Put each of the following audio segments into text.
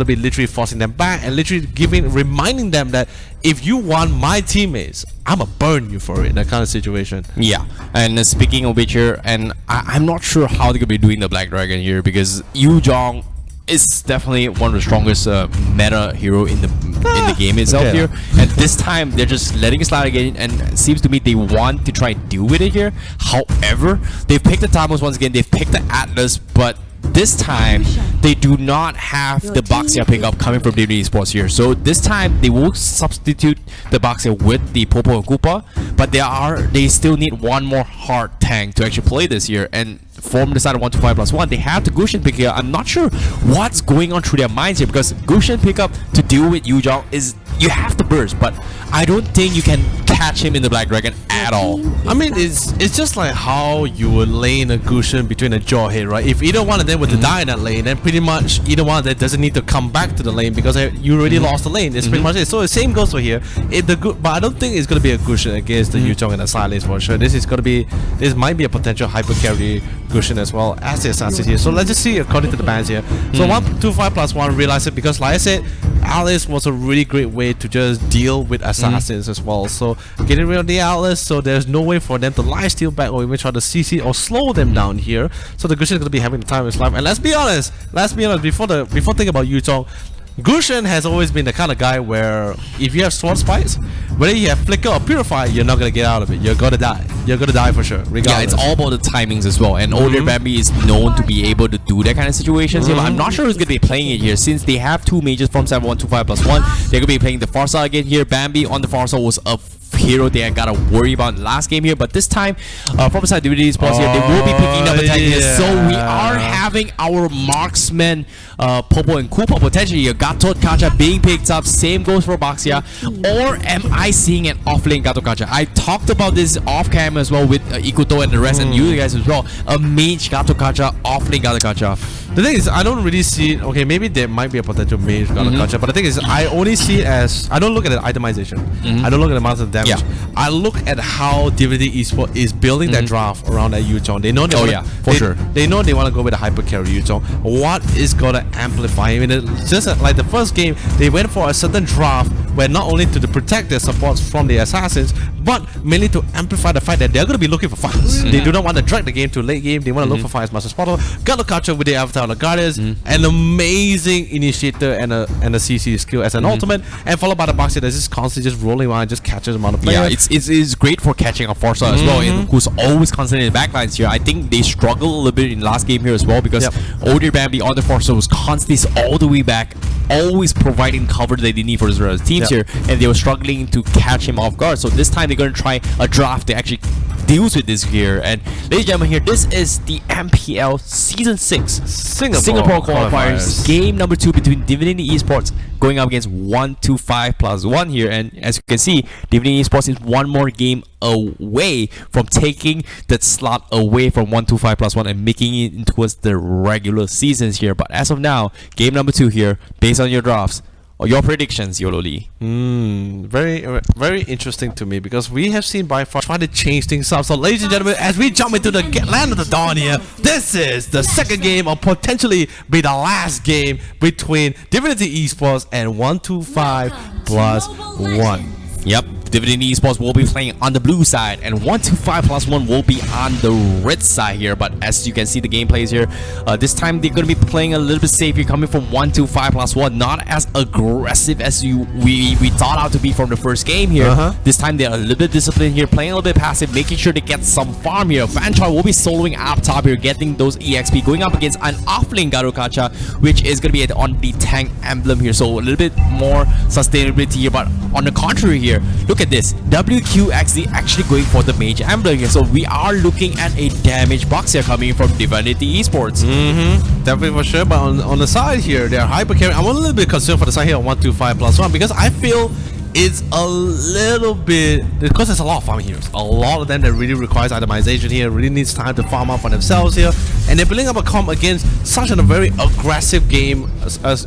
be literally forcing them back and literally reminding them that if you want my teammates, I'ma burn you for it. That kind of situation. Yeah, and speaking of which here, and I'm not sure how they're gonna be doing the Black Dragon here, because Yuzhong is definitely one of the strongest meta hero in the game itself here. And this time they're just letting it slide again, and it seems to me they want to try and deal with it here. However, they've picked the Timos once again. They've picked the Atlas, but this time they do not have the Baxia pickup coming from Divinity Esports here. So this time they will substitute the Baxia with the Popo and Koopa, but they still need one more hard tank to actually play this here. And from the side of 125+1, they have the Gushin pick here. I'm not sure what's going on through their minds here, because Gushin pickup to deal with Yuzhong is you have to burst, but I don't think you can catch him in the Black Dragon at all. I mean, it's just like how you would lane a Gushin between a Jawhead, right? If either one of them were to die in that lane, then pretty much either one of them doesn't need to come back to the lane because you already lost the lane. It's pretty much it. So the same goes for here. But I don't think it's going to be a Gushin against the Yuzhong and the Silence for sure. This might be a potential hyper carry Gushin as well as the Assassin here. So let's just see according to the bans here. So 125+1 realize it, because like I said, Alice was a really great way to just deal with assassins as well. So getting rid of the Atlas, so there's no way for them to lifesteal back or even try to CC or slow them down here. So the Gushin is going to be having the time of his life. And let's be honest, before thinking about Yuzhong, Gushin has always been the kind of guy where if you have sword spikes, whether you have flicker or purify, you're not gonna get out of it. You're gonna die. You're gonna die for sure. Regardless. Yeah, it's all about the timings as well. And OHDEERBAMBI is known to be able to do that kind of situations. But I'm not sure who's gonna be playing it here, since they have two mages from 7-125+1. They're gonna be playing the Farsa again here. Bambi on the Farsa was a hero they gotta worry about in the last game here, but this time from the side Divinity Esports here, they will be picking up attack here. So we are having our marksman Popo and Koopa potentially here. Gatot Kacha being picked up. Same goes for Baxia. Or am I seeing an off-lane Gatot Kacha? I talked about this off-cam as well with Ikuto and the rest, and you guys as well. A mage Gatot Kacha, off-lane Gatot Kacha. The thing is, I don't really see it. Okay, maybe there might be a potential mage Gatot Kacha, but the thing is, I only see it as, I don't look at the itemization. I don't look at the amount of damage. I look at how Divinity Esports is building that draft around that Yuzhong. They know they know they want to go with a hyper carry Yuzhong. What is gonna amplify? I mean, it's just like the first game, they went for a certain draft where not only to protect their supports from the assassins, but mainly to amplify the fact that they're going to be looking for fights. They do not want to drag the game to late game. They want to look for fights. Master Spotter, Gatot Kacha with the Avatar of the Guardians, an amazing initiator and a CC skill as an ultimate, and followed by the Baxia that's just constantly just rolling around and just catches them on the player. Yeah, it's great for catching a Forza as well, and who's always constantly in the backlines here. I think they struggled a little bit in the last game here as well, because OHDEERBAMBI on the Forza was constantly all the way back, always providing cover that they need for the teams here, and they were struggling to catch him off guard. So this time they're going to try a draft that actually deals with this here. And ladies and gentlemen, here, this is the MPL Season 6 Singapore Qualifiers. Game number 2 between Divinity Esports going up against 125+1 here. And as you can see, Divinity Esports is one more game away from taking that slot away from 125+1 and making it into the regular seasons here. But as of now, game number 2 here, based on your drafts or your predictions, Yololi. Very interesting to me, because we have seen by far trying to change things up. So ladies and gentlemen, as we jump into the land of the dawn here, this is the second game, or potentially be the last game, between Divinity Esports and 125+1. Yep, Divinity Esports will be playing on the blue side, and 125+1 will be on the red side here. But as you can see, the gameplays here, this time they're going to be playing a little bit safer, coming from 125+1, not as aggressive as we thought out to be from the first game here. This time they're a little bit disciplined here, playing a little bit passive, making sure they get some farm here. Fanchar will be soloing up top here, getting those EXP, going up against an offlane Gatot Kacha, which is going to be on the tank emblem here, so a little bit more sustainability here. But on the contrary here, look at this, WQXD actually going for the mage emblem here. So we are looking at a damage box here coming from Divinity Esports. Definitely for sure. But on the side here, they're hyper carrying. I'm a little bit concerned for the side here on 125+1, because I feel it's a little bit, because there's a lot of farming heroes, a lot of them that really requires itemization here, really needs time to farm out for themselves here, and they're building up a comp against such a very aggressive game,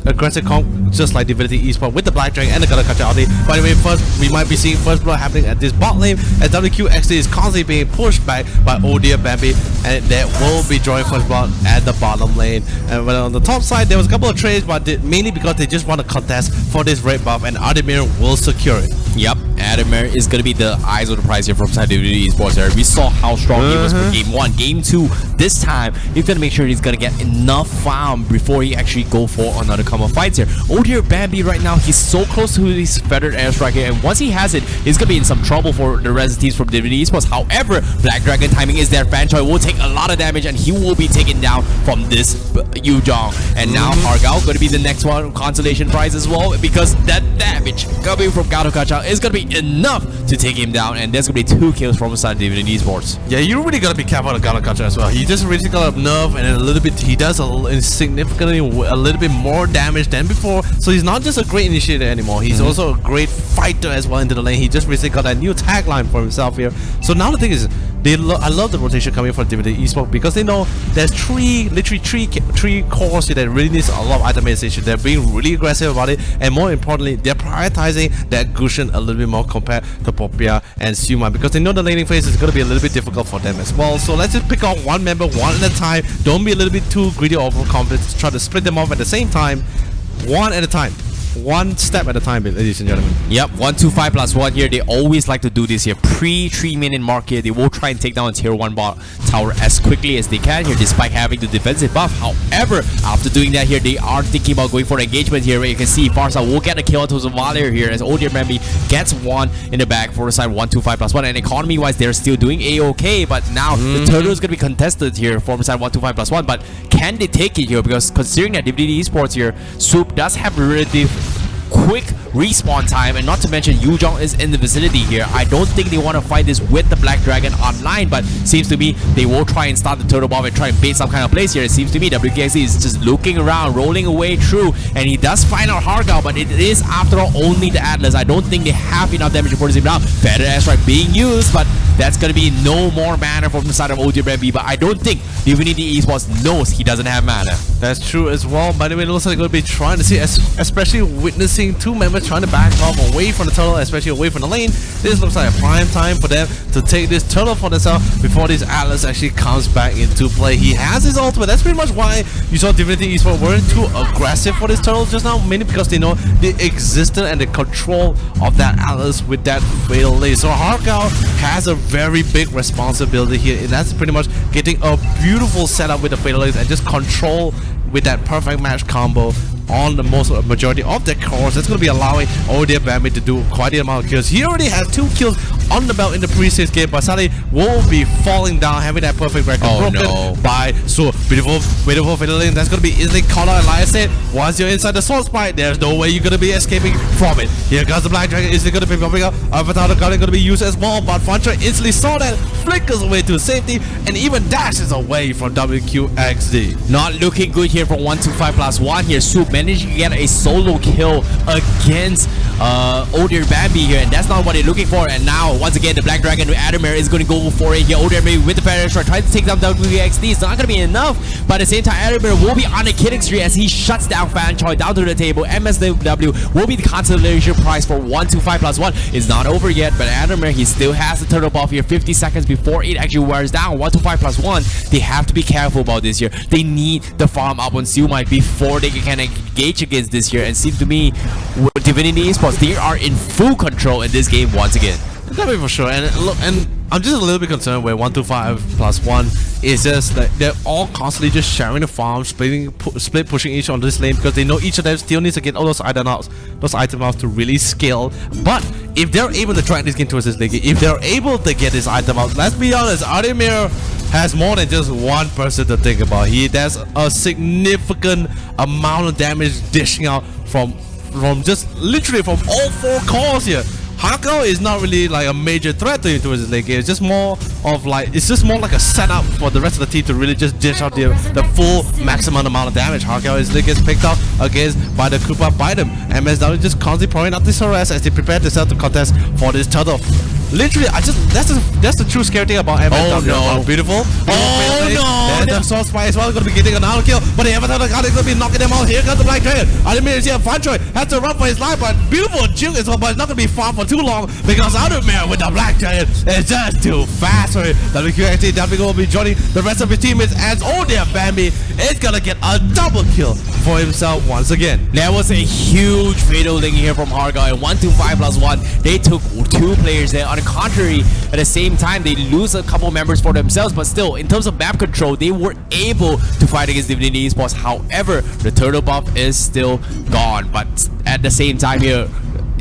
aggressive comp just like Divinity Esports with the Black Dragon and the Gonna Catch Aldi. By the way, first we might be seeing first blood happening at this bot lane as WQXD is constantly being pushed back by OHDEERBAMBI, and that will be drawing first blood at the bottom lane. And when on the top side there was a couple of trades, but mainly because they just want to contest for this red buff, and ADAMMIR will secure it. Yep, ADAMMIR is gonna be the eyes of the prize here from side Divinity Esports here. We saw how strong he was for game 1. Game 2, this time he's gonna make sure he's gonna get enough farm before he actually go for another couple of fights here. OHDEERBAMBI right now, he's so close to his feathered airstrike here, and once he has it, he's gonna be in some trouble for the rest teams from Divinity Esports. However, Black Dragon timing is there. FanCHOI will take a lot of damage, and he will be taken down from this Yuzhong. And now Hargao gonna be the next one consolation prize as well, because that damage coming from Gato is gonna be enough to take him down, and there's gonna be 2 kills from side Divinity Esports. Yeah, you really gotta be careful of Gato as well. He just really got up nerf, and a little bit, he does significantly a little bit more damage than before. So he's not just a great initiator anymore, he's also a great fighter as well into the lane. He just recently got a new tagline for himself here. So now the thing is, I love the rotation coming from Divinity Esports, because they know there's literally three cores here that really needs a lot of itemization. They're being really aggressive about it, and more importantly, they're prioritizing that Gusion a little bit more compared to Popia and SIUMAI, because they know the laning phase is going to be a little bit difficult for them as well. So let's just pick out one member one at a time. Don't be a little bit too greedy or overconfident. Try to split them off at the same time, one at a time. One step at a time, ladies and gentlemen. Yep, 1-2-5+1 here. They always like to do this here. Pre-3-minute mark here, they will try and take down a tier 1 bot tower as quickly as they can here, despite having the defensive buff. However, after doing that here, they are thinking about going for engagement here, where you can see Farsa will get a kill to Zavalier here, as OHDEERBAMBI gets one in the back for the side 1-2-5+1. And economy-wise, they're still doing A-OK, but now the turtle is going to be contested here for the side 1-2-5+1. But can they take it here? Because considering that Divinity Esports here, SWOOP does have a relative quick respawn time, and not to mention Yuzhong is in the vicinity here. I don't think they want to fight this with the Black Dragon online, but seems to me they will try and start the turtle bomb and try and bait some kind of place here. It seems to me WQXD is just looking around, rolling away through, and he does find out Hargao, but it is after all only the Atlas. I don't think they have enough damage to force him down. Feather airstrike being used, but that's going to be no more mana from the side of OHDEERBAMBI. But I don't think Divinity Esports knows he doesn't have mana. That's true as well. By the way, it looks like they're going to be trying to see, especially witnessing 2 members trying to back off away from the turtle, especially away from the lane. This looks like a prime time for them to take this turtle for themselves before this Atlas actually comes back into play. He has his ultimate. That's pretty much why you saw Divinity Esports weren't too aggressive for this turtle just now, mainly because they know the existence and the control of that Atlas with that fatal lane. So Hargao has a very big responsibility here, and that's pretty much getting a beautiful setup with the fatal lanes and just control with that perfect match combo on the majority of their cores. That's going to be allowing OHDEERBAMBI to do quite a amount of kills. He already has 2 kills on the belt in the previous game, but Sally will be falling down, having that perfect record broken by SWOOP. Beautiful fatal lane. That's going to be easily caught out. Like I said, once you're inside the sword spike, there's no way you're going to be escaping from it. Here comes the Black Dragon. Is it going to be popping up? Avatar the Guardian going to be used as well, but FanCHOI instantly saw that, flickers away to safety, and even dashes away from WQXD. Not looking good here from 1-2-5+1 here. SWOOP managed to get a solo kill against OHDEERBAMBI here, and that's not what they're looking for. And now, once again, the Black Dragon with ADAMMIR is going to go for it here. OHDEERBAMBI with the Feather Strike trying to take down WQXD. It's not going to be enough, but at the same time, ADAMMIR will be on a killing streak as he shuts down FanCHOI down to the table. MSW will be the consolation prize for 1-2-5+1. It's not over yet, but ADAMMIR, he still has the turtle buff here 50 seconds before it actually wears down. 1-2-5+1. They have to be careful about this here. They need the farm up on SIUMAI before they can engage against this here. And seems to me, with Divinity Esports, they are in full control in this game once again. That'll be for sure. And look, and I'm just a little bit concerned where 1-2-5+1 is just that they're all constantly just sharing the farm, split pushing each on this lane, because they know each of them still needs to get all those item outs to really scale. But if they're able to drag this game towards this lane, if they're able to get this item out, let's be honest, ADAMMIR has more than just one person to think about. There's a significant amount of damage dishing out from just literally from all 4 cores here. Hako is not really like a major threat to him towards this late game. It's just more of like a setup for the rest of the team to really just dish out the full maximum amount of damage. Hako is gets picked up against by the Koopa by them. MSW just constantly pouring out this harass as they prepare themselves to contest for this turtle. Literally, that's the true scary thing about MSW. Oh no, beautiful. Oh no, the Soul Spy as well is going to be getting another kill, but the Avatar is going to be knocking them out. Here comes the Black Dragon. ADAMMIR is here. Fanchoy has to run for his life, but beautiful juke as well, but it's not going to be far for too long because ADAMMIR with the Black Dragon is just too fast for him. WQXD definitely will be joining the rest of his teammates as OHDEERBAMBI is going to get a double kill for himself once again. That was a huge fatal link here from Harga, and 1-2-5+1. They took 2 players there. On the contrary, at the same time, they lose a couple members for themselves, but still, in terms of map control, they were able to fight against Divinity Esports. However, the turtle buff is still gone, but at the same time here,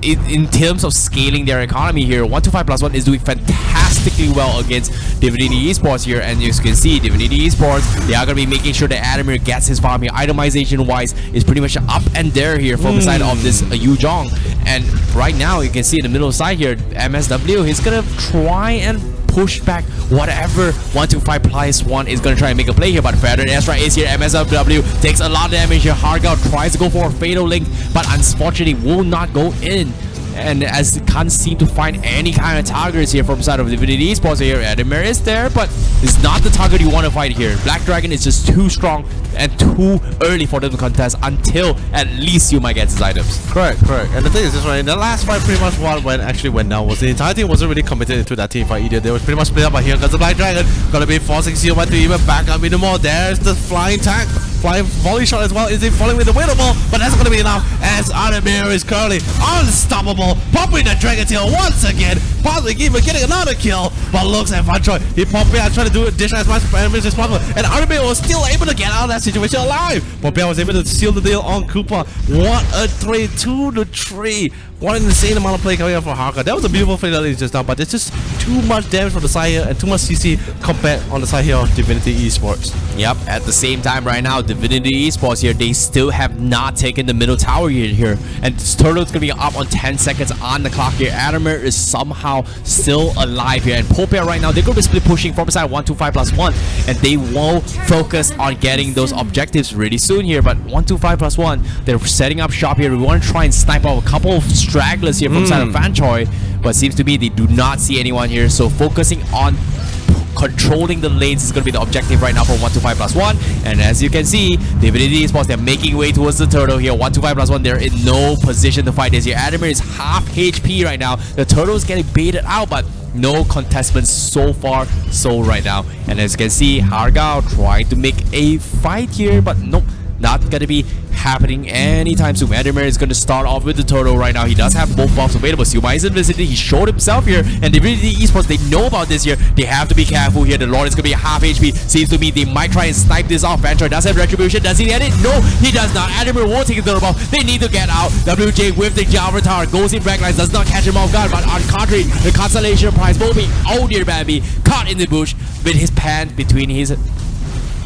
in terms of scaling their economy here, 1-2-5+1 is doing fantastically well against Divinity Esports here, and as you can see, Divinity Esports, they are going to be making sure that ADAMMIR gets his farm here. Itemization wise is pretty much up and there here from the side of this Yuzhong, and right now you can see in the middle side here, MSW, he's going to try and push back whatever 1-2-5+1 is going to try and make a play here, but Feather Ezra is here. MSW takes a lot of damage here. Harga tries to go for a fatal link, but unfortunately will not go in, and as can't seem to find any kind of targets here from the side of Divinity Esports here. ADAMMIR is there, but it's not the target you want to fight here. Black Dragon is just too strong and too early for them to contest until at least SIUMAI gets his items. Correct. And the thing is this, right, in the last fight, pretty much what went down was the entire team wasn't really committed into that team fight either. They was pretty much split up, but here comes the Black Dragon, gonna be forcing SIUMAI to even back up even more. There's the flying volley shot as well. Is he falling with the widow ball? But that's gonna be enough as ADAMMIR is currently unstoppable, popping the Dragon Tail once again, possibly even getting another kill. But looks at Fanchoy, he popped out, trying to do dish as much damage as possible, and ADAMMIR was still able to get out of that situation alive. Poppy was able to seal the deal on Koopa. What a trade, 2-3. What an insane amount of play coming out for Harka. That was a beautiful fatality just now, but there's just too much damage from the side here and too much CC compared on the side here of Divinity Esports. Yep, at the same time right now, Divinity Esports here, they still have not taken the middle tower here. And this turtle is going to be up on 10 seconds on the clock here. ADAMMIR is somehow still alive here. And Popia right now, they're going to be split pushing from the side 1-2-5+1. And they will focus on getting those objectives really soon here. But 1-2-5+1, they're setting up shop here. We want to try and snipe out a couple of stragglers here from the side of Fanchoy. But it seems to me they do not see anyone here. So focusing on controlling the lanes is going to be the objective right now for 1-2-5+1. And as you can see, Divinity Esports, they're making way towards the turtle here. 1-2-5+1, they're in no position to fight this here. ADAMMIR is half HP right now. The turtle is getting baited out, but no contestants so far, so right now. And as you can see, Harga trying to make a fight here, but nope, not going to be happening anytime soon. ADAMMIR is going to start off with the turtle right now. He does have both buffs available. SIUMAI is in vicinity. He showed himself here, and Divinity Esports, they know about this here. They have to be careful here. The Lord is going to be half HP. Seems to me they might try and snipe this off. Fanchoy does have retribution. Does he get it? No, he does not. ADAMMIR won't take the turtle buff. They need to get out. WJ with the Avatar goes in backlines, does not catch him off guard, but on the contrary, the consolation prize will be OHDEERBAMBI caught in the bush with his pants between his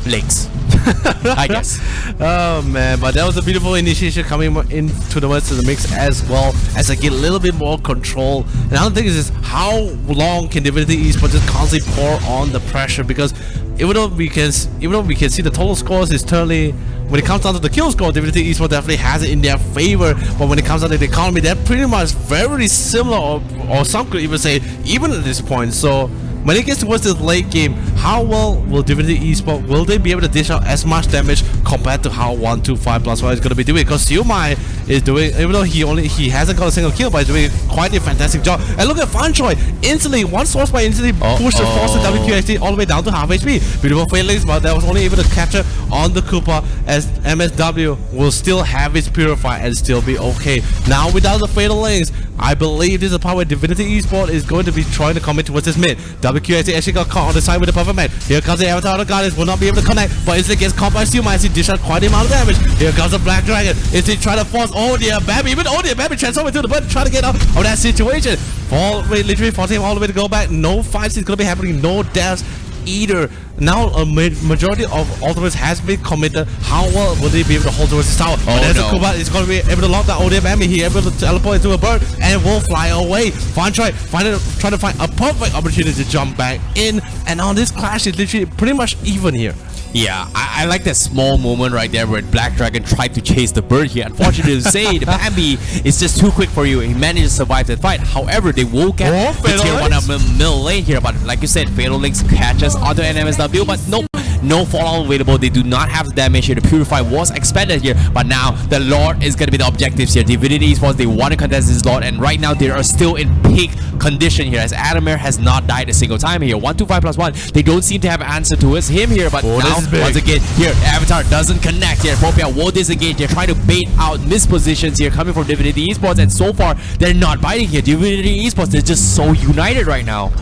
legs. I guess. Oh man, but that was a beautiful initiation coming into the mix as well as I get a little bit more control. And another thing is how long can Divinity Esports just constantly pour on the pressure, because even though we can see the total scores is totally, when it comes down to the kill score, Divinity Esports definitely has it in their favor, but when it comes down to the economy, they're pretty much very similar, or some could even say even at this point. So when it gets towards this late game, how well will Divinity Esports, will they be able to dish out as much damage compared to how 1-2-5+1 is going to be doing? Because SIUMAI is doing, even though he hasn't got a single kill, but he's doing quite a fantastic job. And look at Fanchoy, instantly, one source by instantly pushed the force of WQXD all the way down to half HP. Beautiful failings, but that was only able to capture on the Koopa, as MSW will still have its Purify and still be okay. Now without the fatal lanes, I believe this is the part where Divinity Esports is going to be trying to commit towards this mid. WQXD actually got caught on the side with the perfect man. Here comes the Avatar of the Goddess, will not be able to connect, but instantly gets caught by SIUMAI as he dish out quite a amount of damage. Here comes the Black Dragon. Is he trying to force OHDEERBAMBI? Even OHDEERBAMBI transform into the bird, trying to get out of that situation. Literally forcing him all the way to go back. No fights is going to be happening, no deaths either. now a majority of ultimates has been committed. How well will they be able to hold towards this tower? But there's a Kuba is going to be able to lock down OHDEERBAMBI. He able to teleport into a bird and will fly away. Trying to find a perfect opportunity to jump back in, and now this clash is literally pretty much even here. Yeah, I like that small moment right there where Black Dragon tried to chase the bird here. Unfortunately to say, the Bambi is just too quick for you. He managed to survive that fight. However, they will get the tier 1 of middle lane here. But like you said, Fatal Links catches onto NMSW, but nope. No fallout available. They do not have the damage here. The Purify was expanded here, but now the Lord is going to be the objectives here. Divinity Esports, they want to contest this Lord, and right now they are still in peak condition here as ADAMMIR has not died a single time here. 125+1. They don't seem to have an answer towards him here, but now once again here, Avatar doesn't connect here. Popia will disengage. They're trying to bait out mispositions here coming from Divinity Esports, and so far they're not biting here. Divinity Esports, they're just so united right now.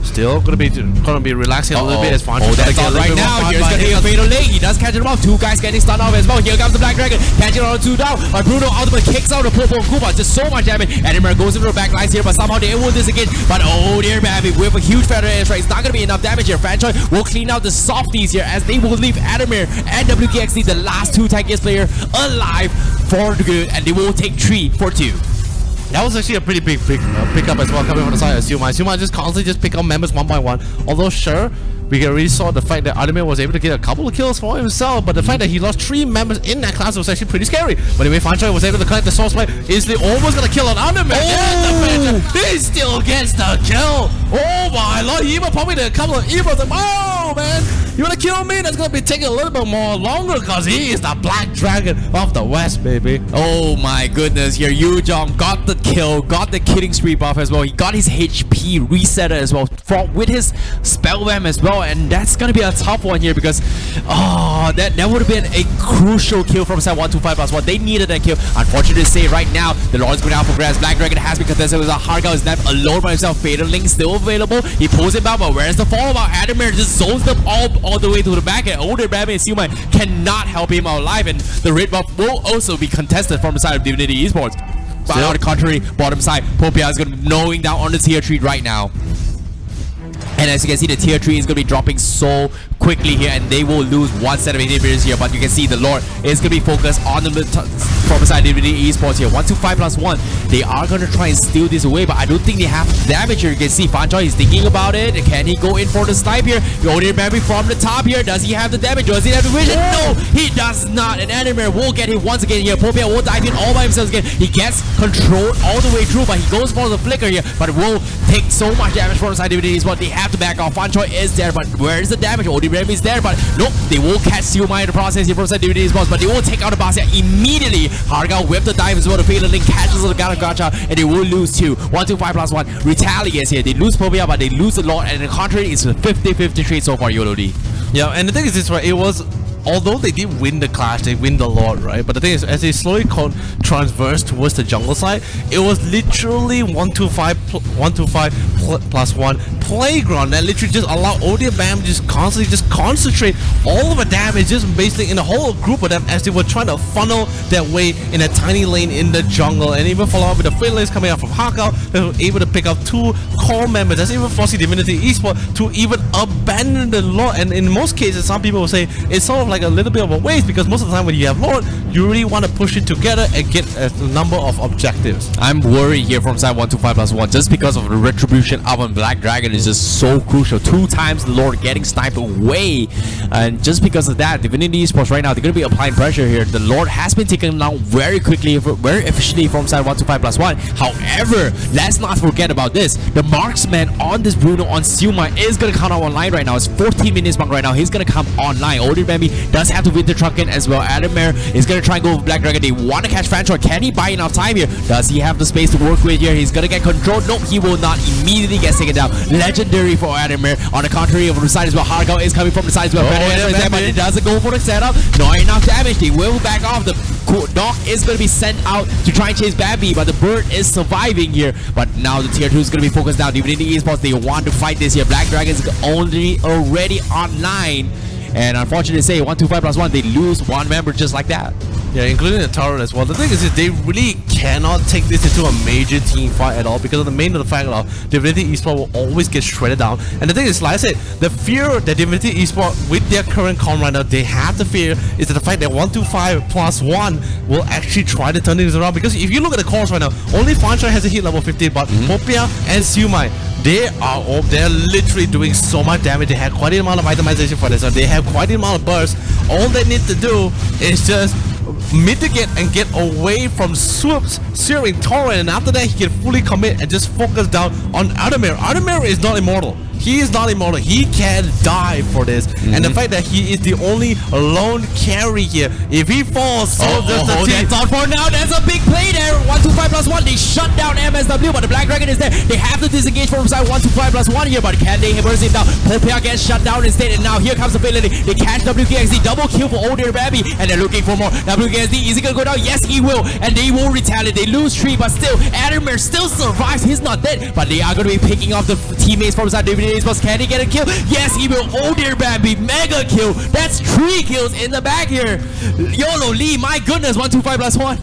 Still gonna be relaxing a little bit as far as that's all right now. Here's gonna be a fatal link. He does catch it off. Two guys getting stunned off as well. Here comes the Black Dragon, catching on 2 down. But Bruno ultimate kicks out the purple Kuba. Just so much damage. ADAMMIR goes into the back lines here, but somehow they will disengage. But OHDEERBAMBI with a huge feather air strike. It's not gonna be enough damage here. Franchise will clean out the softies here as they will leave ADAMMIR and WQXD, the last 2 tankiest player, alive for the good, and they will take 3 for 2. That was actually a pretty big pickup as well coming from the side of SIUMAI. SIUMAI just constantly just pick up members one by one. Although sure, we already saw the fact that ADAMMIR was able to get a couple of kills for himself, but the fact that he lost 3 members in that class was actually pretty scary. But anyway, Fanchai was able to collect the source play. Easily almost gonna kill an ADAMMIR. He still gets the kill. Oh my lord, he even probably did a couple of evils. Oh man, you wanna kill me? That's gonna be taking a little bit more longer because he is the Black Dragon of the West, baby. Oh my goodness, here Yujong got the kill, got the killing spree buff as well. He got his HP resetter as well with his spellbam as well, and that's gonna be a tough one here because that would have been a crucial kill from side 125+1. They needed that kill. Unfortunately to say, right now the Lord's going out for grabs. Black Dragon has been contested with a Hargal is left alone by himself. Fatal Link still available. He pulls it back, but where's the follow up? ADAMMIR just zones them all the way to the back, and OHDEERBAMBI and SIUMAI cannot help him out alive, and the red buff will also be contested from the side of Divinity Esports. But on the contrary, bottom side, Popia is going to be knowing down on the tier 3 right now. And as you can see, the tier 3 is going to be dropping so quickly here, and they will lose 1 set of inhibitors here. But you can see the Lord is going to be focused on the from side Divinity Esports here. 125+1. They are going to try and steal this away, but I don't think they have damage here. You can see Fanchai is thinking about it. Can he go in for the snipe here? OHDEERBAMBI from the top here. Does he have the damage? Does he have the vision? No, he does not. And ADAMMIR will get him once again here. Popia will dive in all by himself again. He gets control all the way through, but he goes for the flicker here. But it will take so much damage from the side Divinity Esports. They have to back off. Fanchai is there, but where is the damage? OHDEERBAMBI is there, but nope. They will catch SIUMAI in the process here from side Divinity Esports, but they will take out the boss here immediately. Hargal whip the dive as well. The Fatal Link catches the Gacha, and they will lose 2. 125+1 retaliates here. They lose Popia, but they lose the Lord, and the contrary is a 50-50 trade so far, YOLOD. Yeah, and the thing is this, right? It was, although they did win the clash, they win the Lord, right? But the thing is, as they slowly transverse towards the jungle side, it was literally 125+1 playground that literally just allowed OHDEERBAMBI just constantly just concentrate all of the damage just basically in the whole group of them as they were trying to funnel their way in a tiny lane in the jungle, and even follow up with the free lanes coming out from Hargal. They were able to pick up 2 core members. That's even forcing Divinity Esports to even abandon the Lord. And in most cases, some people will say it's sort of like a little bit of a waste, because most of the time when you have Lord, you really want to push it together and get a number of objectives. I'm worried here from side 125+1 just because of the retribution of a Black Dragon is just so crucial. 2 times the Lord getting sniped away, and just because of that, Divinity Esports right now, they're going to be applying pressure here. The Lord has been taken down very quickly, very efficiently from side 125+1. However, let's not forget about this. The marksman on this Bruno on SIUMAI is going to come online right now. It's 14 minutes mark right now. He's going to come online. OHDEERBAMBI does have to win the truck in as well. ADAMMIR is going to try and go with Black Dragon. They want to catch Fanchai. Can he buy enough time here? Does he have the space to work with here? He's going to get control. Nope, he will not. Immediately gets taken down. Legendary for ADAMMIR. On the contrary, over the side as well, Hargal is coming from the side as well. But it doesn't go for the setup. Not enough damage. They will back off. The dog is going to be sent out to try and chase Bambi, but the bird is surviving here. But now the tier 2 is going to be focused down. Divinity Esports, they want to fight this here. Black Dragon is already online. And unfortunately to say, 125+1, they lose 1 member just like that. Yeah, including the turret as well. The thing is they really cannot take this into a major team fight at all because of the main of the fact of Divinity Esports will always get shredded down. And the thing is, like I said, the fear that Divinity Esports with their current comp right now, they have the fear is that the fact that 125+1 will actually try to turn things around. Because if you look at the cores right now, only Fanchai has a hit level 15, but Popia and SIUMAI, they're literally doing so much damage. They have quite an amount of itemization for this, so they have quite an amount of burst. All they need to do is just mitigate and get away from SWOOP's searing torrent, and after that he can fully commit and just focus down on ADAMMIR. ADAMMIR is not immortal. He is not immortal. He can die for this. And the fact that he is the only lone carry here, if he falls, so does the team. That's all for now. That's a big play there. 125+1. They shut down MSW, but the Black Dragon is there. They have to disengage from side 125+1 here, but can they burst him down? Popia gets shut down instead, and now here comes the Divinity. They catch WQXD. Double kill for OHDEERBAMBI, and they're looking for more. WQXD, is he gonna go down? Yes, he will, and they will retaliate. They lose 3, but still, ADAMMIR still survives. He's not dead, but they are gonna be picking off the teammates from side Divinity. Can he get a kill? Yes, he will. OHDEERBAMBI, mega kill. That's 3 kills in the back here. YOLO Lee, my goodness, 125+1.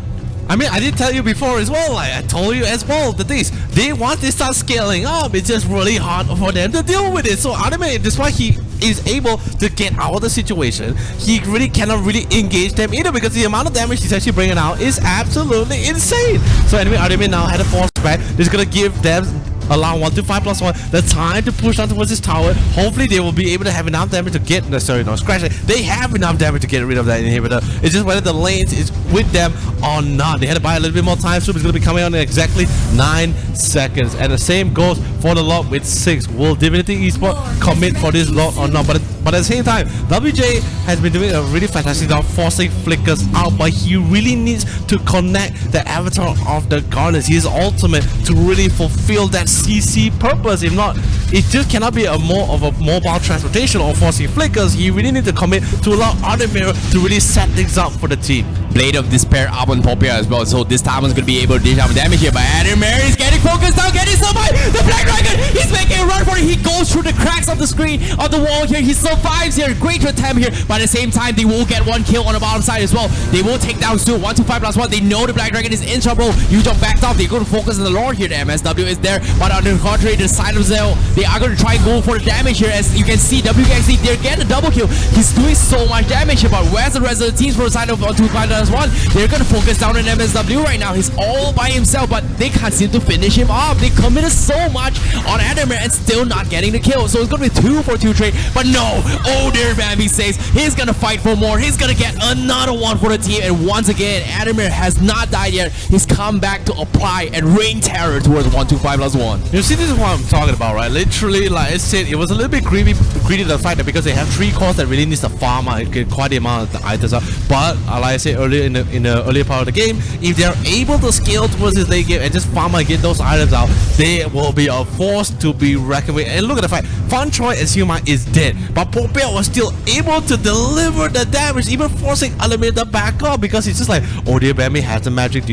I mean, I did tell you before as well, like I told you as well, that they want to start scaling up. It's just really hard for them to deal with it. So ADAMMIR, despite he is able to get out of the situation, he really cannot really engage them either because the amount of damage he's actually bringing out is absolutely insane. So anyway, ADAMMIR now had a force back. This is going to give them allow 125+1 the time to push down towards this tower. Hopefully they will be able to have enough damage to get scratch it. They have enough damage to get rid of that inhibitor. It's just whether the lanes is with them or not. They had to buy a little bit more time. SWOOP is going to be coming on in exactly 9 seconds, and the same goes for the lot with 6. Will Divinity Esports commit for this lot or not? But at the same time, WJ has been doing a really fantastic job forcing flickers out, but he really needs to connect the avatar of the Garnets. He is ultimate to really fulfill that CC purpose. If not, it just cannot be more of a mobile transportation or forcing flickers. He really needs to commit to allow ADAMMIR to really set things up for the team. Blade of Despair up on Popia as well, so this time is going to be able to dish out damage here, but ADAMMIR is getting focused down, getting survive. The Black Dragon, he's making a run for it. He goes through the cracks of the screen, of the wall here. He survives here. Great attempt here, but at the same time, they will get 1 kill on the bottom side as well. They will take down Stu. 125+1. They know the Black Dragon is in trouble. Yujong backed off. They're going to focus on the Lord here. The MSW is there, but on the contrary, the side of Zell, they are going to try and go for the damage here. As you can see, WQXD, they're getting a double kill. He's doing so much damage here, but where's the rest of the teams for the side of 125+1? They're going to focus down on MSW right now. He's all by himself, but they can't seem to finish him off. They committed so much on ADAMMIR and still not getting the kill. So it's going to be 2-for-2 trade, but no. OHDEERBAMBI says he's going to fight for more. He's going to get another one for the team, and once again, ADAMMIR has not died yet. He's come back to apply and rain terror towards 125+1. You see, this is what I'm talking about, right? Literally, like I said, it was a little bit greedy the fact that because they have 3 cores that really needs to farm out, get quite the amount of the items up. But like I said earlier in the earlier part of the game, if they're able to scale towards this late game and just farm and get those items out, they will be a force to be reckoned with. And look at the fact, Fanchai and SIUMAI is dead, but Popia was still able to deliver the damage, even forcing ADAMMIR to back up because it's just like, OHDEERBAMBI has the magic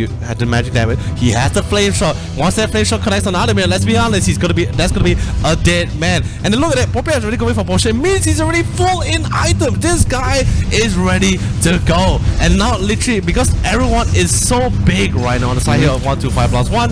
damage. He has the flame shot. Once that flame shot connects on ADAMMIR, let's be honest, that's gonna be a dead man. And then look at that, Popia is already going for potion. It means he's already full in items. This guy is ready to go. And now literally, because everyone is so big right now on the side here of 125+1,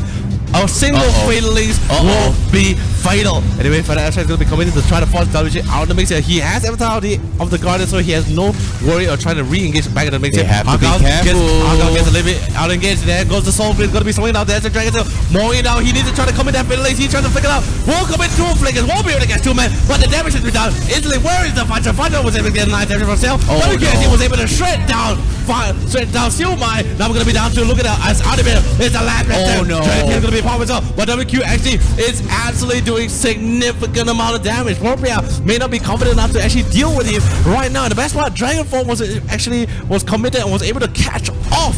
a single fatal links will be fatal. Anyway, Final Abstract is going to be committed to try to force WJ out of the mix here. He has avatar of the Guardian, so he has no worry of trying to re-engage back in the mix here. Argyle gets a little bit out engaged. There goes the Soul Blade, going to be swinging out. There's the Dragon Tail. Mowing down. He needs to try to commit that fatal links. He's trying to flick it out. Won't commit 2 flickers. Won't be able to catch 2 men, but the damage has been done instantly. Where is the Fanchai? Fanchai was able to get 9 damage from himself. WQXD was able to shred down SIUMAI. Now we're going to be down to look at that as ADAMMIR is the last left. Dragon Tail is going to be powered up, but WQXD is absolutely doing significant amount of damage. Popia may not be confident enough to actually deal with him right now. And the best part, Dragon Form was committed and was able to catch off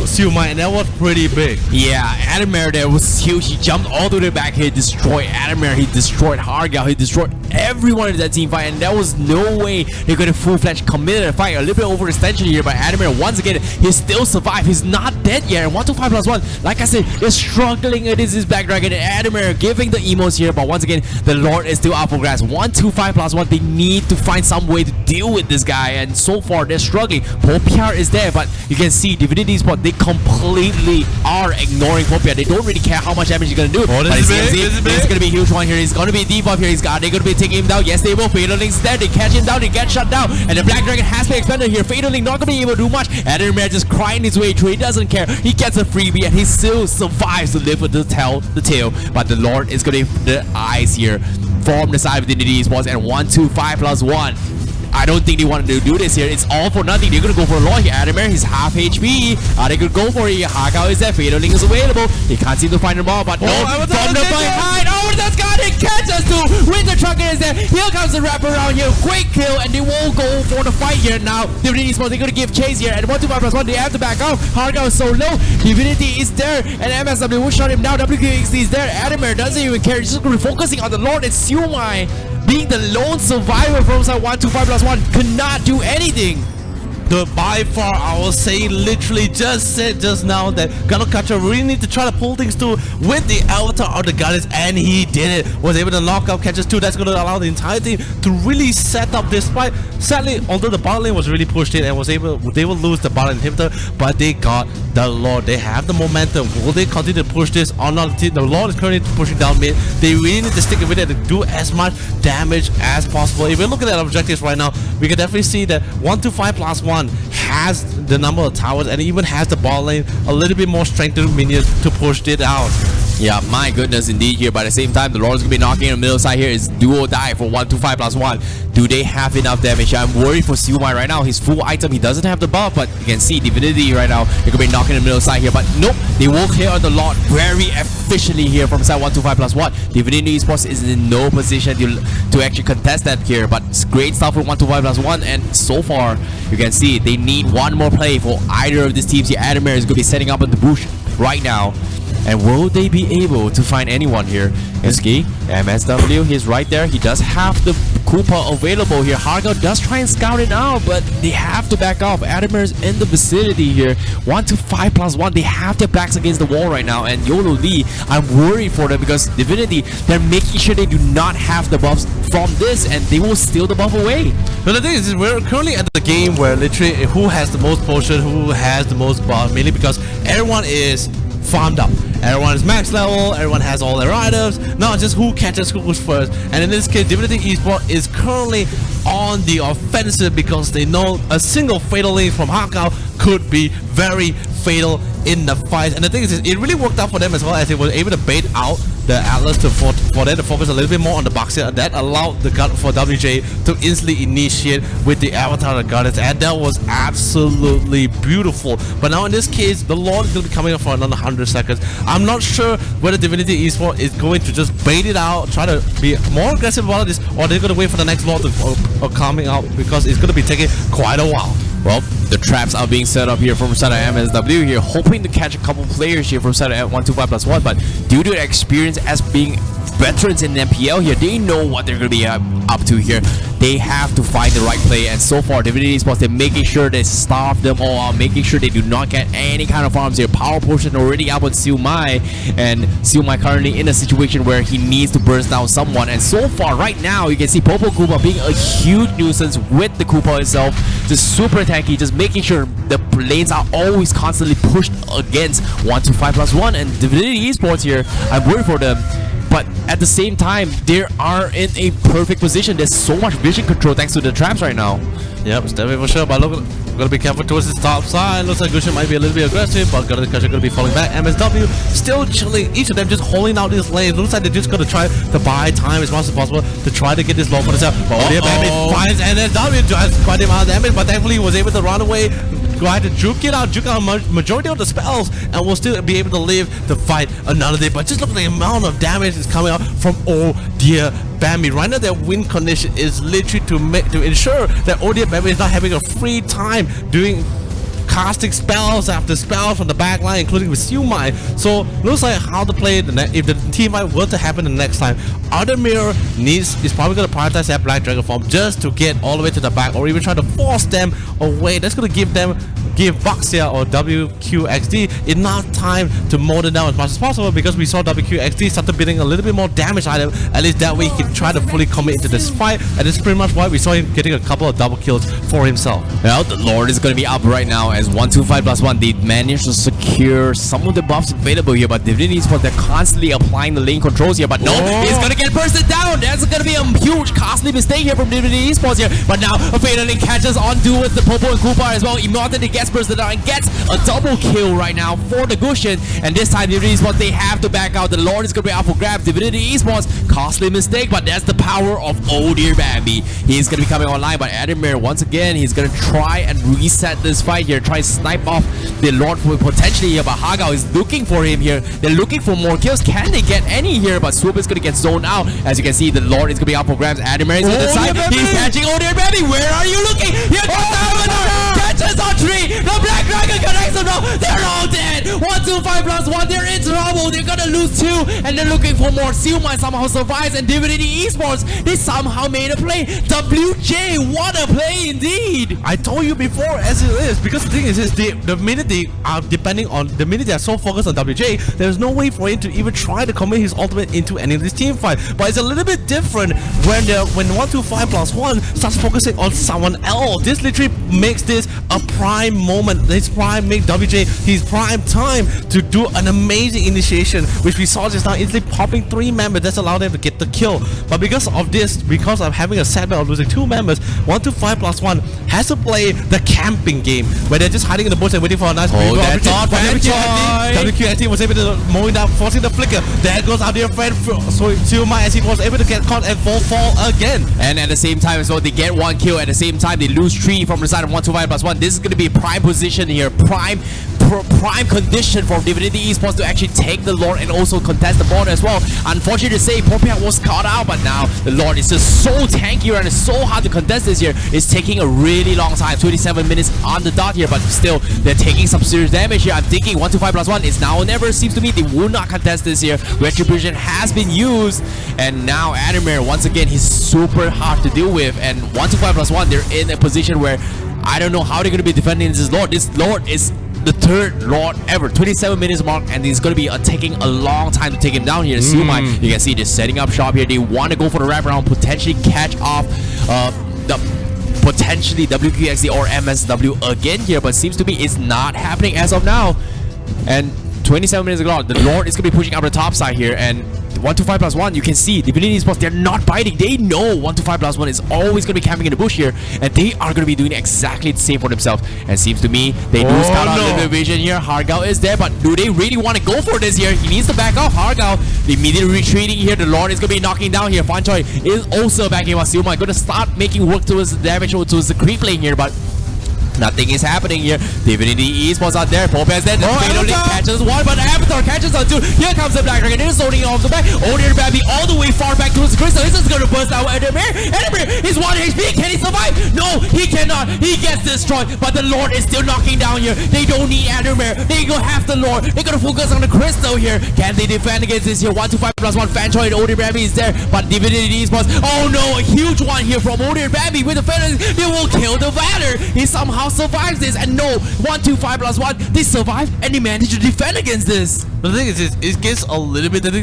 SIUMAI, and that was pretty big. Yeah, ADAMMIR there was huge. He jumped all the way back here, destroyed ADAMMIR, he destroyed Hargal, he destroyed everyone in that team fight, and there was no way they could have full-fledged committed a fight. A little bit overextension here by ADAMMIR. Once again, he still survived. He's not dead yet. And 125+1, like I said, they're struggling against this Black Dragon, and ADAMMIR giving the emos here, but once again, the Lord is still up for grabs. 125+1, they need to find some way to deal with this guy, and so far they're struggling. Popiar is there, but you can see Divinity Sport, they completely are ignoring Popiar. They don't really care how much damage he's gonna do. Oh, but this is gonna be a huge one here. He's gonna be debuff here. They're gonna be taking him down. Yes, they will. Fatal Link's there. They catch him down. They get shut down. And the Black Dragon has been expanded here. Fatal Link not gonna be able to do much. ADAMMIR just crying his way through. He doesn't care. He gets a freebie and he still survives to live with the tail. But the Lord is gonna be the eyes here from the side of Divinity Sports, and 125+1. I don't think they wanted to do this here. It's all for nothing. They're gonna go for a Lord here. ADAMMIR, he's half HP. They could go for it. Hargal is there. Fatal Link is available. He can't seem to find them all, but no, from the behind. Oh, that's got it. Catches too. Winter Trucker is there. Here comes the wraparound here. Quick kill, and they won't go for the fight here now. Divinity Sports, they're gonna give chase here. And 125+1, they have to back off. Hargal is so low. Divinity is there, and MSW will shut him down. WQXD is there. ADAMMIR doesn't even care. He's just gonna be focusing on the Lord and SIUMAI. Being the lone survivor from side 125+1 cannot do anything. By far, I will say, literally just said just now that Ganokacha really need to try to pull things through with the avatar of the goddess, and he did it. Was able to knock out catches too. That's going to allow the entire team to really set up this fight. Sadly, although the bot lane was really pushed in and they will lose the bot inhibitor, but they got the Lord. They have the momentum. Will they continue to push this or not? The Lord is currently pushing down mid. They really need to stick with it to do as much damage as possible. If we're looking at objectives right now, we can definitely see that 125+1 has the number of towers and even has the ball lane a little bit more strength to minions to push it out. Yeah, my goodness indeed here. But at the same time, the Lord's gonna be knocking in the middle side here. It's do or die for 125+1. Do they have enough damage? I'm worried for SIUMAI right now. His full item, he doesn't have the buff, but you can see Divinity right now. They're gonna be knocking in the middle side here. But nope, they will clear on the Lord very efficiently here from side 125+1. Divinity Esports is in no position to actually contest that here. But it's great stuff with 125+1, and so far you can see they need one more play for either of these teams here. ADAMMIR is gonna be setting up in the bush right now. And will they be able to find anyone here? EZZY, MSW, he's right there. He does have the Koopa available here. Hargal does try and scout it out, but they have to back off. ADAMMIR is in the vicinity here. 125+1, they have their backs against the wall right now. And YOLO Lee, I'm worried for them because Divinity, they're making sure they do not have the buffs from this, and they will steal the buff away. But the thing is, we're currently at the game where literally who has the most potion, who has the most buff, mainly because everyone is farmed up. Everyone is max level, everyone has all their items, not just who catches who's first. And in this case, Divinity Esports is currently on the offensive because they know a single fatal link from Hargal could be very fatal in the fight. And the thing is, it really worked out for them as well, as they were able to bait out the Atlas for them to focus a little bit more on the box here. That allowed the god for WJ to instantly initiate with the avatar of the goddess, and that was absolutely beautiful. But now in this case, the Lord is going to be coming up for another 100 seconds. I'm not sure whether Divinity Esports is going to just bait it out, try to be more aggressive about this, or they're going to wait for the next Lord to coming out, because it's going to be taking quite a while. Well, the traps are being set up here from side of MSW here, hoping to catch a couple players here from side of 125+1, but due to their experience as being veterans in MPL here, they know what they're going to be up to here. They have to find the right play, and so far Divinity Esports, they're making sure they starve them all out, making sure they do not get any kind of farms here. Power potion already up on SIUMAI, and SIUMAI currently in a situation where he needs to burst down someone. And so far right now, you can see Popo Koopa being a huge nuisance with the Koopa itself, just super tanky, just making sure the lanes are always constantly pushed against 125+1. And Divinity Esports here, I'm worried for them. But at the same time, they are in a perfect position. There's so much vision control thanks to the traps right now. Yep, it's definitely for sure. But look, we're gonna be careful towards the top side. Looks like Gushin might be a little bit aggressive, but Gushin gonna be falling back. MSW still chilling. Each of them just holding out this lane. Looks like they're just gonna try to buy time as much as possible to try to get this low for themselves. But OHDEERBAMBI finds MSW just quite a amount of damage, but thankfully he was able to run away. Go ahead and juke out majority of the spells, and we'll still be able to live to fight another day. But just look at the amount of damage that's coming out from OHDEERBAMBI. Right now, their win condition is literally to ensure that OHDEERBAMBI is not having a free time casting spells after spells from the back line, including with SIUMAI. So looks like how to play if the team fight were to happen the next time, ADAMMIR is probably going to prioritize that Black Dragon form just to get all the way to the back, or even try to force them away. That's going to give Boxia or WQXD enough time to mow them down as much as possible, because we saw WQXD started building a little bit more damage item. At least that way he can try to fully commit into this fight, and that's pretty much why we saw him getting a couple of double kills for himself. Well, the Lord is going to be up right now as 125+1. They managed to secure some of the buffs available here, but Divinity Esports, they're constantly applying the lane controls here, but no, he's going to get bursted down. That's going to be a huge costly mistake here from Divinity Esports here, but now a Fatal Link catches on to with the Popo and Koopa as well. Immortality gets bursted down and gets a double kill right now for the Gushin, and this time Divinity Esports, they have to back out. The Lord is going to be out for grab. Divinity Esports, costly mistake, but that's the power of OHDEERBAMBI. He's going to be coming online, but ADAMMIR, once again, he's going to try and reset this fight here, try to snipe off the Lord potentially here, but Hagao is looking for him here. They're looking for more kills. Can they get any here? But SWOOP is going to get zoned out. As you can see, the Lord is going to be out for grabs. ADAMMIR is on the side. He's catching OHDEERBAMBI. Where are you looking? Here comes the catches on 3. The Black Dragon connects them now. They're all dead. 125+1. They're in trouble. They're going to lose 2, and they're looking for more. SIUMAI somehow survives, and Divinity Esports, they somehow made a play. WJ, what a play indeed. I told you before, as it is, because the thing is the minute they are so focused on WJ, there's no way for him to even try to commit his ultimate into any of this team fight. But it's a little bit different when 125+1 starts focusing on someone else. This literally makes this a prime moment. This prime make WJ his prime time to do an amazing initiation, which we saw just now, instantly popping 3 members. That's allowed them to get the kill. But because of having a setback of losing 2 members, 125+1 has to play the camping game, where they're just hiding in the bush and waiting for a nice WQXD was able to mow it down, forcing the flicker. There goes our dear friend SIUMAI, as he was able to get caught and fall again. And at the same time as well, they get 1 kill. At the same time, they lose 3 from the side of 125+1. This is going to be a prime position here, prime condition for Divinity Esports to actually take the Lord and also contest the border as well. Unfortunately to say, Popian was caught out, but now the Lord is just so tanky and it's so hard to contest this here. It's taking a really long time, 27 minutes on the dot here, but still they're taking some serious damage here. I'm thinking 125+1 is now or never. Seems to me they will not contest this here. Retribution has been used, and now ADAMMIR, once again, he's super hard to deal with, and 125+1, they're in a position where I don't know how they're going to be defending this Lord. This Lord is the 3rd Lord ever, 27 minutes mark, and it's going to be taking a long time to take him down here. SIUMAI, you can see they're setting up shop here. They want to go for the wraparound, potentially catch off potentially WQXD or MSW again here, but seems to me it's not happening as of now. And 27 minutes ago, the Lord is going to be pushing up the top side here, and 125+1, you can see Divinity Esports, they're not biting. They know 125+1 is always going to be camping in the bush here, and they are going to be doing exactly the same for themselves. And seems to me they lose out on a little bit of vision here. Hagao is there, but do they really want to go for this here? He needs to back off. Hagao immediately retreating here. The Lord is going to be knocking down here. Fanchoi is also backing up. SIUMAI going to start making work towards the damage, towards the creep lane here, but nothing is happening here. Divinity Esports out there. Popez then Fatal Link catches 1, but Avatar catches on 2. Here comes the Black Dragon. It is zoning off the back. OHDEERBAMBI all the way far back towards the crystal. This is going to burst out ADAMMIR. He's 1 HP. Can he survive? No, he cannot. He gets destroyed, but the Lord is still knocking down here. They don't need ADAMMIR. They go have the Lord. They're going to focus on the crystal here. Can they defend against this here? 125+1. Fanchoi and OHDEERBAMBI is there, but Divinity Esports, oh no, a huge one here from OHDEERBAMBI with the Fatal Link. They will kill the Valor. He somehow survives this, and no, 125+1, they survive and they manage to defend against this. But the thing is, it gets a little bit that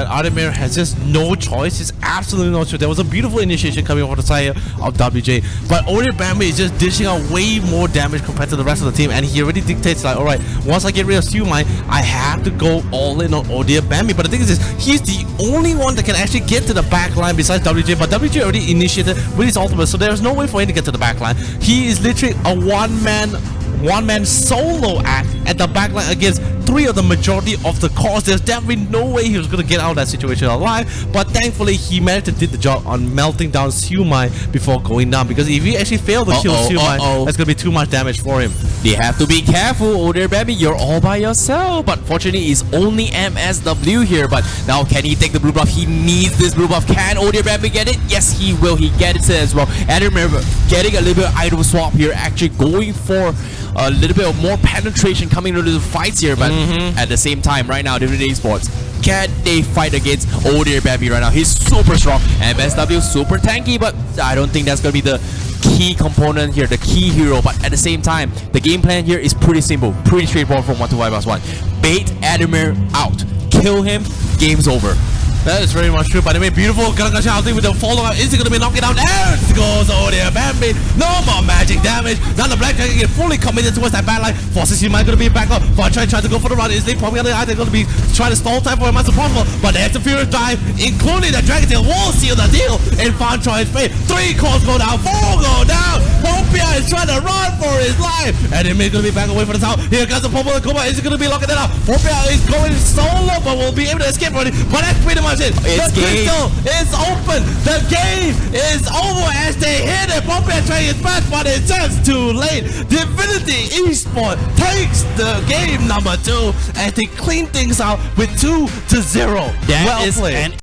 ADAMMIR has just no choice. It's absolutely no choice. There was a beautiful initiation coming off the side of WJ, but OHDEERBAMBI is just dishing out way more damage compared to the rest of the team, and he already dictates like, alright, once I get rid of SIUMAI, I have to go all in on OHDEERBAMBI. But the thing is, he's the only one that can actually get to the back line besides WJ, but WJ already initiated with his ultimate, so there's no way for him to get to the back line. He is literally a one-man solo act at the back line against 3 of the majority of the cores. There's definitely no way he was going to get out of that situation alive, but thankfully he managed to did the job on melting down SIUMAI before going down, because if he actually failed to kill SIUMAI, that's going to be too much damage for him. They have to be careful. OHDEERBAMBI, you're all by yourself. But fortunately, it's only MSW here. But now, can he take the blue buff? He needs this blue buff. Can OHDEERBAMBI get it? Yes, he will. He gets it as well. And remember, getting a little bit of item swap here, actually going for a little bit of more penetration coming into the fights here. But at the same time, right now, Divinity Esports, can they fight against OHDEERBAMBI right now? He's super strong. MSW super tanky, but I don't think that's going to be the key component here, the key hero. But at the same time, the game plan here is pretty simple, pretty straightforward from 1-2-5+1. Bait ADAMMIR out, kill him, game's over. That is very much true. By the way, beautiful Galaga shouting with the follow-up. Is he going to be knocking down? There goes OHDEERBAMBI. No more magic damage. Now the Black Dragon get fully committed towards that back line. Forces SIUMAI going to be back up. Trying to go for the run. Is they probably they're going to be trying to stall time for as much as possible. But there's the Furious Drive, including the Dragon Tail, will seal the deal in Fanchoi's fate. 3 cores go down, 4 go down. Popia is trying to run for his life. And Emir going to be back away from the tower. Here comes the Popo and Kuma. Is he going to be locking that up? Popia is going solo, but will be able to escape from it. But that's pretty much it. The crystal is open. The game is over as they hit it. Popia trying his best, but it's just too late. Divinity Esports takes the game number 2 and they clean things out with 2-0. That well is played. an